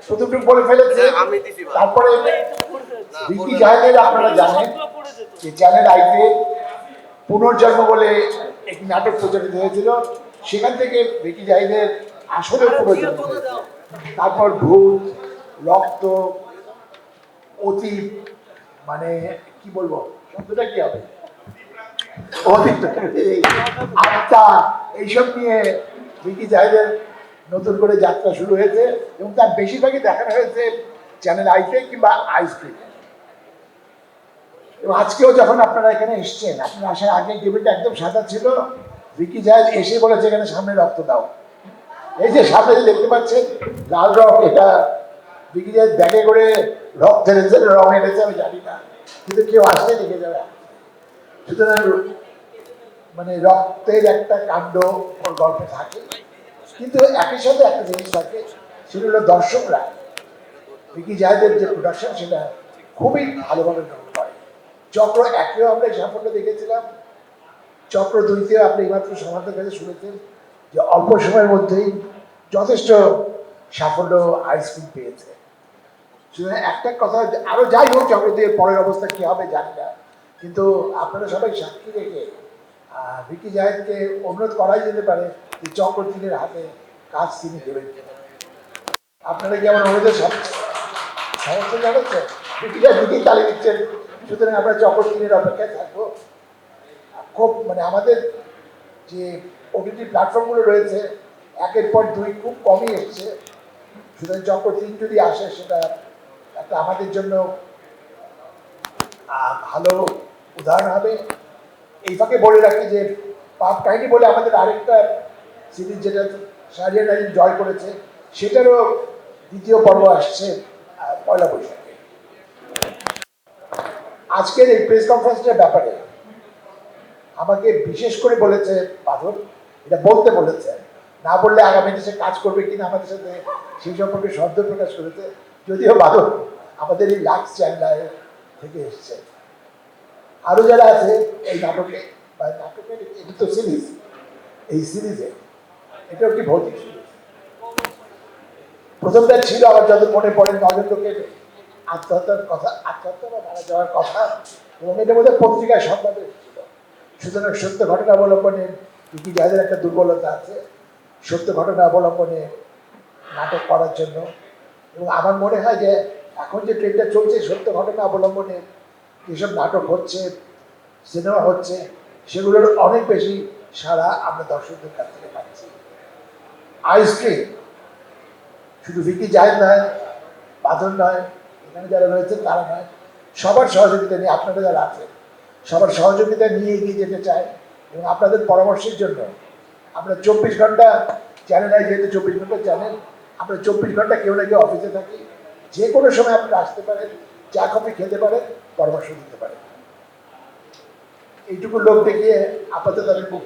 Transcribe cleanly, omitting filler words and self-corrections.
প্রথমটুকু বলে ফেলেছে। তারপরে ভিকি জাহেদের আপনারা জানেন যে চ্যানেল আইতে পুনর্জন্ম বলে একটি নাটক প্রচারিত হয়েছিল, সেখান থেকে ভিকি জাহিদের আসলে পুনর্জন্ম হয়েছে। তারপর ভূত, রক্ত, অতীত, মানে কি বলবো শব্দটা কি হবে, অতীত, আত্মা, এইসব নিয়ে ভিকি জাহিদের নতুন করে যাত্রা শুরু হয়েছে এবং তার বেশিরভাগই দেখানো হয়েছে চ্যানেল আইতে কিংবা আইস্ক্রিম। এবং আজকেও যখন আপনারা এখানে এসছেন, আপনারা আসার আগে টেবিলটা একদম সাদা ছিল, ভিকি জাহিদ এসে বলেছে এখানে সামনে রক্ত দাও। এই যে সামনে যে দেখতে পাচ্ছেন লাল রং, এটা ভিকি জাহিদ ব্যাগে করে রক্ত এনেছে, রং এনেছে আমি জানি না, কিন্তু কেউ আসলে দেখে যাবে। সুতরাং মানে রক্তের একটা কাণ্ড ওর গল্পে থাকে, কিন্তু একই সাথে একটা জিনিস থাকে, সেটা হলো দর্শকরা ভিকি জাহিদের যে প্রোডাকশন সেটা খুবই ভালোভাবে গ্রহণ করে। চক্র একেও আমরা এই সাফল্য দেখেছিলাম, চক্র দুইতেও আপনি এইমাত্র সমাজের কাছে শুনেছেন যে অল্প সময়ের মধ্যেই যথেষ্ট সাফল্য আইসক্রিম পেয়েছে। সুতরাং একটা কথা, আরো যাই হোক চক্র দিয়ে পরের অবস্থা কি হবে জানি না, কিন্তু আপনারা সবাই সাক্ষী রেখে ভিকি জাহিদকে অনুরোধ করাই যেতে পারে যে চক্র তিনের হাতে কাজ তিনি দেবেন। আপনারা কি আমার অনুরোধের সমস্যা জানাচ্ছেন? ভিকি জাহিদ দিকেই তালি দিচ্ছেন, সুতরাং আমরা চক্র তিনের অপেক্ষায় থাকবো। খুব মানে আমাদের যে ওটিটি প্ল্যাটফর্মগুলো রয়েছে একের পর দুই খুব কমই এসছে, সুতরাং চক্র তিন যদি আসে সেটা একটা আমাদের জন্য ভালো উদাহরণ হবে। এই ফাঁকে বলে রাখি যে পাপ কাহিনী বলে আমাদের আরেকটা সিরিজ যেটা শাহরিয়ার নাজিম জয় করেছে, সেটারও দ্বিতীয় পর্ব আসছে পয়লা বৈশাখে। আজকের এই প্রেস কনফারেন্সটার ব্যাপারে আমাকে বিশেষ করে বলেছে বাদল, এটা বলতে বলেছে, না বললে আগামী দেশে কাজ করবে কিনা আমাদের সাথে সেই সম্পর্কে শব্দ প্রকাশ করেছে। যদিও বাদল আমাদের এই লাক্স চ্যানেল থেকে এসছে, আরো যারা আছে এই নাটকে বা নাটকের এটি তো সিরিজ, এই সিরিজে এটা একটি ভৌতিক সিরিজ। প্রথমটা ছিল আমার যত মনে পড়ে 9 জন লোকের আত্মহত্যার কথা, আত্মহত্যা বা মারা যাওয়ার কথা, এবং এটার মধ্যে পত্রিকায় সংবাদ এসেছিল। সুতরাং সত্য ঘটনা অবলম্বনে ভিকি জাহিদের একটা দুর্বলতা আছে সত্য ঘটনা অবলম্বনে নাটক করার জন্য, এবং আমার মনে হয় যে এখন যে ট্রেনটা চলছে সত্য ঘটনা অবলম্বনে যেসব নাটক হচ্ছে, সিনেমা হচ্ছে, সেগুলোর অনেক বেশি সাড়া আমরা দর্শকদের কাছ থেকে পাচ্ছি। আইসক্রিম শুধু ভিকি জাহিদ নয়, বাদল নয়, এখানে যারা রয়েছেন তারা নয়, সবার সহযোগিতা নিয়ে, আপনারা যারা আছেন সবার সহযোগিতা নিয়ে এগিয়ে যেতে চাই। এবং আপনাদের পরামর্শের জন্য আমরা 24 ঘন্টা চ্যানেল আই, যেহেতু 24 ঘন্টা চ্যানেল, আমরা 24 ঘন্টা কেউ না কেউ অফিসে থাকি, যে কোনো সময় আপনারা আসতে পারেন, চা কফি খেতে পারেন, পরামর্শ দিতে পারেন। এইটুকু লোক দেখিয়ে আপাতত আমি মুখ